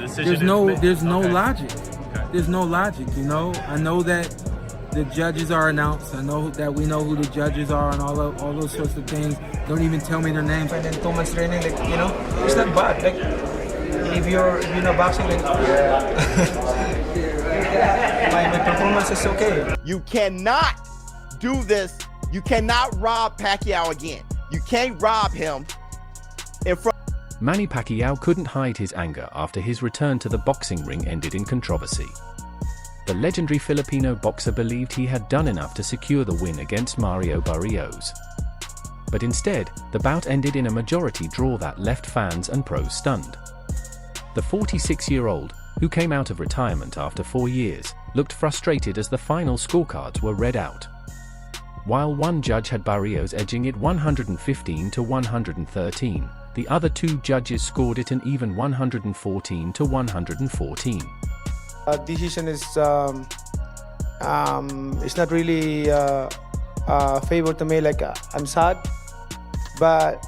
decision? There's no Okay. logic. Okay. There's no logic, you know. I know that the judges are announced. I know that we know who the judges are and all those sorts of things. Don't even tell me their names. And then 2 months training, like, you know, it's not bad. Like, if you're boxing, like, my performance is okay. You cannot do this. You cannot rob Pacquiao again. You can't rob him in front. Manny Pacquiao couldn't hide his anger after his return to the boxing ring ended in controversy. The legendary Filipino boxer believed he had done enough to secure the win against Mario Barrios. But instead, the bout ended in a majority draw that left fans and pros stunned. The 46-year-old, who came out of retirement after 4 years, looked frustrated as the final scorecards were read out. While one judge had Barrios edging it 115 to 113, the other two judges scored it an even 114 to 114. Decision is it's not really favor to me. Like, I'm sad, but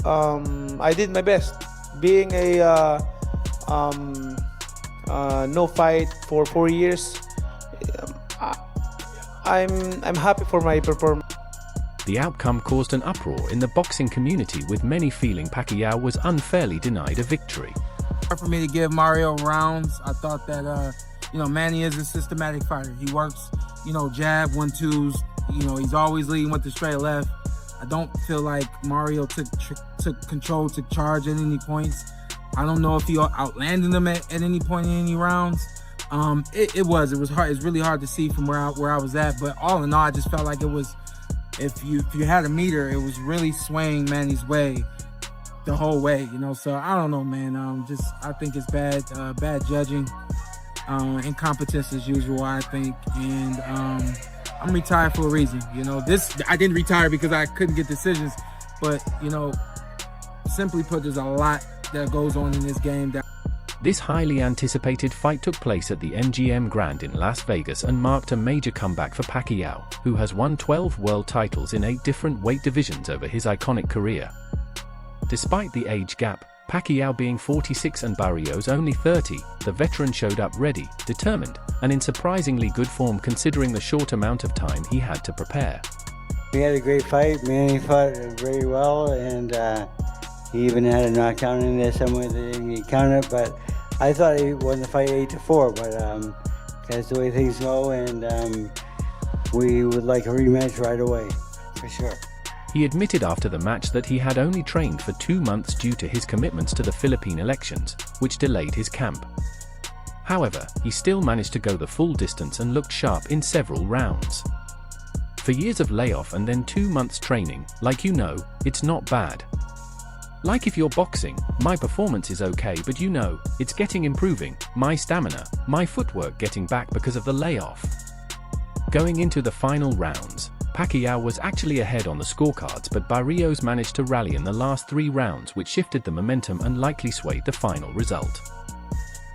I did my best. Being a no fight for 4 years, I'm happy for my performance. The outcome caused an uproar in the boxing community, with many feeling Pacquiao was unfairly denied a victory. Hard for me to give Mario rounds. I thought that Manny is a systematic fighter. He works, jab, 1-2s. He's always leading with the straight left. I don't feel like Mario took control, took charge at any points. I don't know if he outlanded him at any point in any rounds. It was hard. It's really hard to see from where I was at. But all in all, I just felt like it was, if you had a meter, it was really swaying Manny's way the whole way. So I don't know, man. I think it's bad judging, incompetence as usual, I think. And I'm retired for a reason. I didn't retire because I couldn't get decisions, but simply put, there's a lot that goes on in this game. This highly anticipated fight took place at the MGM Grand in Las Vegas and marked a major comeback for Pacquiao, who has won 12 world titles in 8 different weight divisions over his iconic career. Despite the age gap, Pacquiao being 46 and Barrios only 30, the veteran showed up ready, determined, and in surprisingly good form considering the short amount of time he had to prepare. We had a great fight. Manny fought very well, and he even had a knockdown in there somewhere that didn't get counted, but I thought he won the fight 8-4, but that's the way things go, and we would like a rematch right away, for sure. He admitted after the match that he had only trained for 2 months due to his commitments to the Philippine elections, which delayed his camp. However, he still managed to go the full distance and looked sharp in several rounds. For years of layoff and then 2 months training, it's not bad. Like if you're boxing, my performance is okay, but it's getting improving, my stamina, my footwork getting back because of the layoff. Going into the final rounds, Pacquiao was actually ahead on the scorecards, but Barrios managed to rally in the last 3 rounds, which shifted the momentum and likely swayed the final result.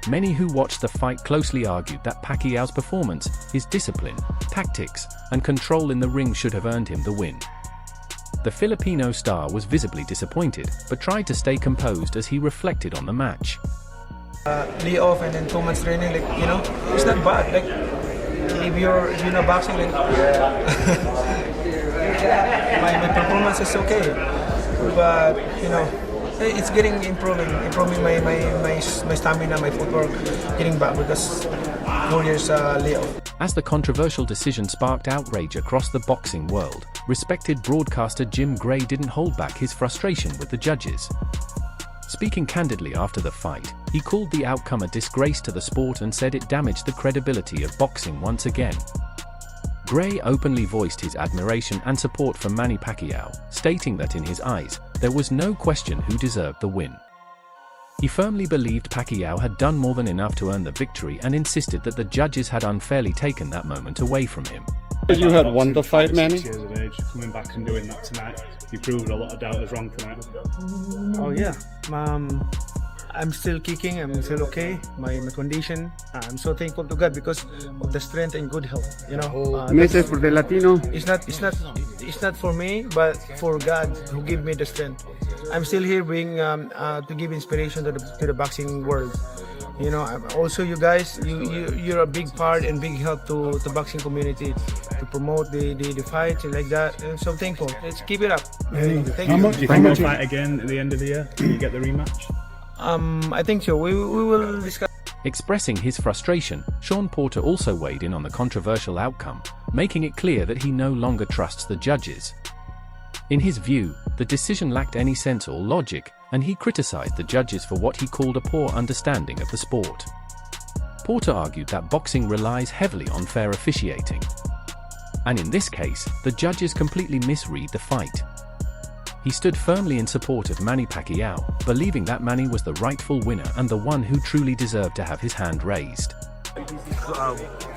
Many who watched the fight closely argued that Pacquiao's performance, his discipline, tactics, and control in the ring should have earned him the win. The Filipino star was visibly disappointed, but tried to stay composed as he reflected on the match. Lay off and then 2 months training, like, it's not bad. Like, if you're boxing, like, my performance is okay, but it's improving my stamina, my footwork, getting back because 4 years layoff. As the controversial decision sparked outrage across the boxing world, respected broadcaster Jim Gray didn't hold back his frustration with the judges. Speaking candidly after the fight, he called the outcome a disgrace to the sport and said it damaged the credibility of boxing once again. Gray openly voiced his admiration and support for Manny Pacquiao, stating that in his eyes, there was no question who deserved the win. He firmly believed Pacquiao had done more than enough to earn the victory and insisted that the judges had unfairly taken that moment away from him. You had won the fight, Manny? 6 years of age, coming back and doing that tonight, you proved a lot of doubters wrong tonight. Oh yeah, I'm still kicking. I'm still okay. My condition. I'm so thankful to God because of the strength and good health. Meses por the Latino. It's not for me, but for God who gave me the strength. I'm still here being to give inspiration to the boxing world. You know, also you guys, you're a big part and big help to the boxing community to promote the fights and like that. And so thankful. Let's keep it up. Thank you. Do you think we'll fight again at the end of the year? Will you get the rematch? I think so. We will discuss. Expressing his frustration, Sean Porter also weighed in on the controversial outcome, making it clear that he no longer trusts the judges. In his view, the decision lacked any sense or logic, and he criticized the judges for what he called a poor understanding of the sport. Porter argued that boxing relies heavily on fair officiating. And in this case, the judges completely misread the fight. He stood firmly in support of Manny Pacquiao, believing that Manny was the rightful winner and the one who truly deserved to have his hand raised.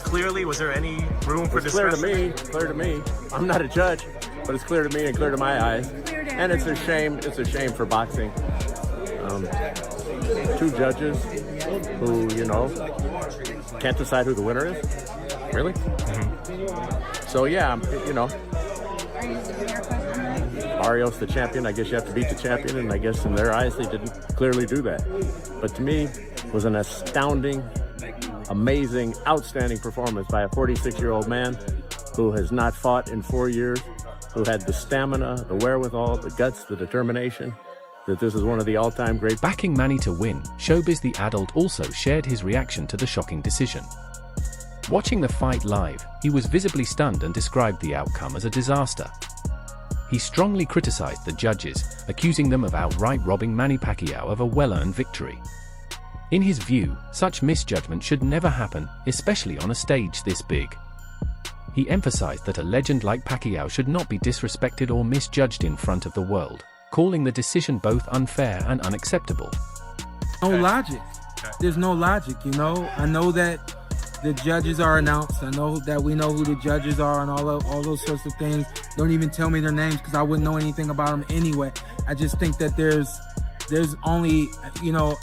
Clearly, was there any room for discussion? Clear to me. I'm not a judge, but it's clear to me and clear to my eyes. And it's a shame for boxing. Two judges who, can't decide who the winner is. Really? So yeah, Barrios the champion. I guess you have to beat the champion, and I guess in their eyes they didn't clearly do that. But to me, it was an astounding, amazing, outstanding performance by a 46-year-old man who has not fought in 4 years, who had the stamina, the wherewithal, the guts, the determination, that this is one of the all-time great. Backing Manny to win, Showbiz the Adult also shared his reaction to the shocking decision. Watching the fight live, he was visibly stunned and described the outcome as a disaster. He strongly criticized the judges, accusing them of outright robbing Manny Pacquiao of a well-earned victory. In his view, such misjudgment should never happen, especially on a stage this big. He emphasized that a legend like Pacquiao should not be disrespected or misjudged in front of the world, calling the decision both unfair and unacceptable. No logic. There's no logic, I know that the judges are announced. I know that we know who the judges are and all those sorts of things. Don't even tell me their names because I wouldn't know anything about them anyway. I just think that there's only,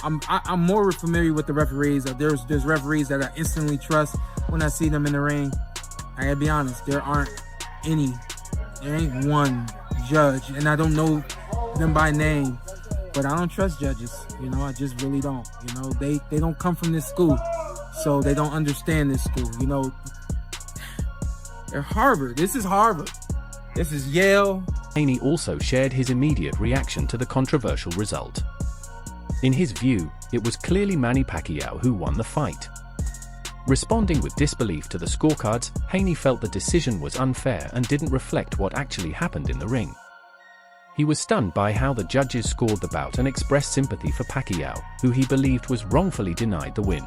I'm more familiar with the referees. There's referees that I instantly trust when I see them in the ring. I gotta be honest, there ain't one judge, and I don't know them by name, but I don't trust judges. I just really don't. They don't come from this school. So they don't understand this school, They're Harvard. This is Harvard. This is Yale. Haney also shared his immediate reaction to the controversial result. In his view, it was clearly Manny Pacquiao who won the fight. Responding with disbelief to the scorecards, Haney felt the decision was unfair and didn't reflect what actually happened in the ring. He was stunned by how the judges scored the bout and expressed sympathy for Pacquiao, who he believed was wrongfully denied the win.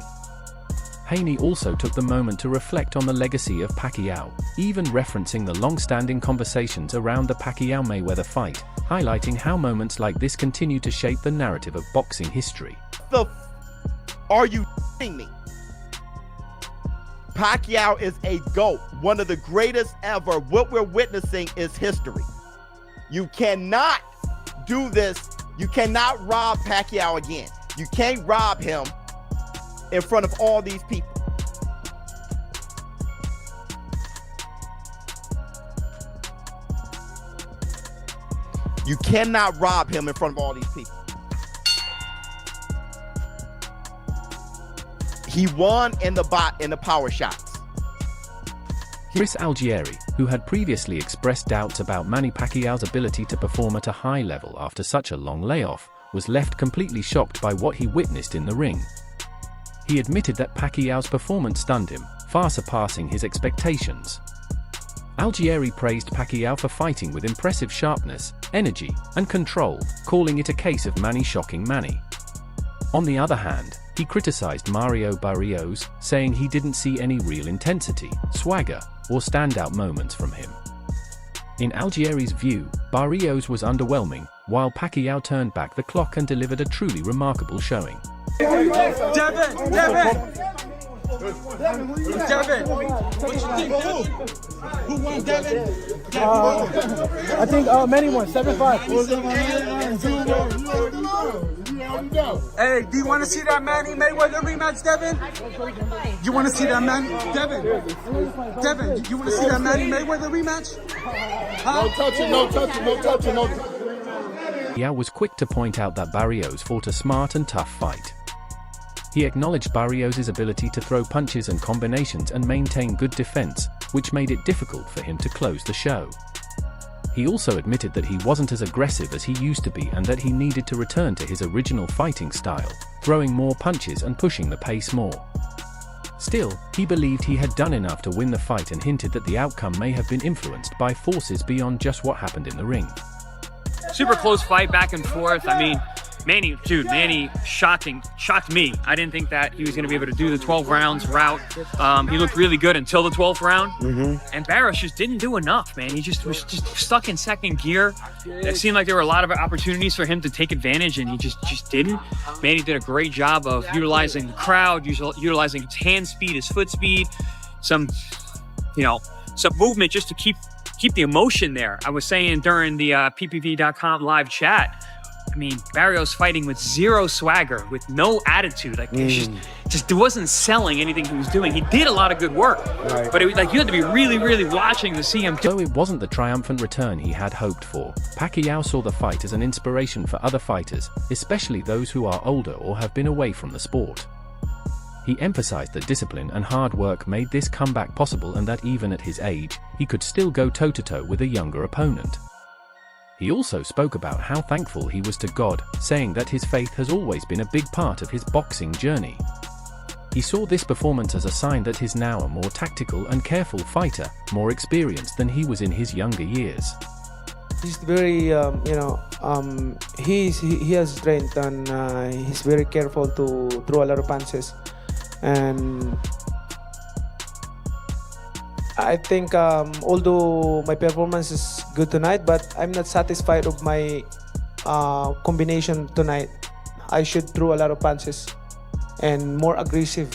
Haney also took the moment to reflect on the legacy of Pacquiao, even referencing the long-standing conversations around the Pacquiao-Mayweather fight, highlighting how moments like this continue to shape the narrative of boxing history. Are you kidding me? Pacquiao is a GOAT, one of the greatest ever. What we're witnessing is history. You cannot do this. You cannot rob Pacquiao again. You can't rob him in front of all these people. You cannot rob him in front of all these people. He won in the power shots. Chris Algieri, who had previously expressed doubts about Manny Pacquiao's ability to perform at a high level after such a long layoff, was left completely shocked by what he witnessed in the ring. He admitted that Pacquiao's performance stunned him, far surpassing his expectations. Algieri praised Pacquiao for fighting with impressive sharpness, energy, and control, calling it a case of Manny shocking Manny. On the other hand, he criticized Mario Barrios, saying he didn't see any real intensity, swagger, or standout moments from him. In Algieri's view, Barrios was underwhelming, while Pacquiao turned back the clock and delivered a truly remarkable showing. Devin, what you think? Who won, Devin? I think Manny won 7-5. Hey, do you want to see that Manny Mayweather rematch, Devin? You want to see that Manny? Devin, you want to see that Manny Mayweather rematch? Huh? No touching. Pacquiao was quick to point out that Barrios fought a smart and tough fight. He acknowledged Barrios' ability to throw punches and combinations and maintain good defense, which made it difficult for him to close the show. He also admitted that he wasn't as aggressive as he used to be and that he needed to return to his original fighting style, throwing more punches and pushing the pace more. Still, he believed he had done enough to win the fight and hinted that the outcome may have been influenced by forces beyond just what happened in the ring. Super close fight, back and forth. I mean, Manny shocked me. I didn't think that he was going to be able to do the 12 rounds route. He looked really good until the 12th round. And Barrios just didn't do enough, man. He just was stuck in second gear. It seemed like there were a lot of opportunities for him to take advantage, and he just didn't. Manny did a great job of utilizing the crowd, utilizing his hand speed, his foot speed, some movement just to keep the emotion there. I was saying during the PPV.com live chat, I mean, Barrios fighting with zero swagger, with no attitude. Like, it wasn't selling anything he was doing. He did a lot of good work, but you had to be really, really watching to see him. Though it wasn't the triumphant return he had hoped for, Pacquiao saw the fight as an inspiration for other fighters, especially those who are older or have been away from the sport. He emphasized that discipline and hard work made this comeback possible and that even at his age, he could still go toe-to-toe with a younger opponent. He also spoke about how thankful he was to God, saying that his faith has always been a big part of his boxing journey. He saw this performance as a sign that he's now a more tactical and careful fighter, more experienced than he was in his younger years. He's very, he has strength, and he's very careful to throw a lot of punches. And I think although my performance is good tonight, but I'm not satisfied with my combination tonight. I should throw a lot of punches and more aggressive.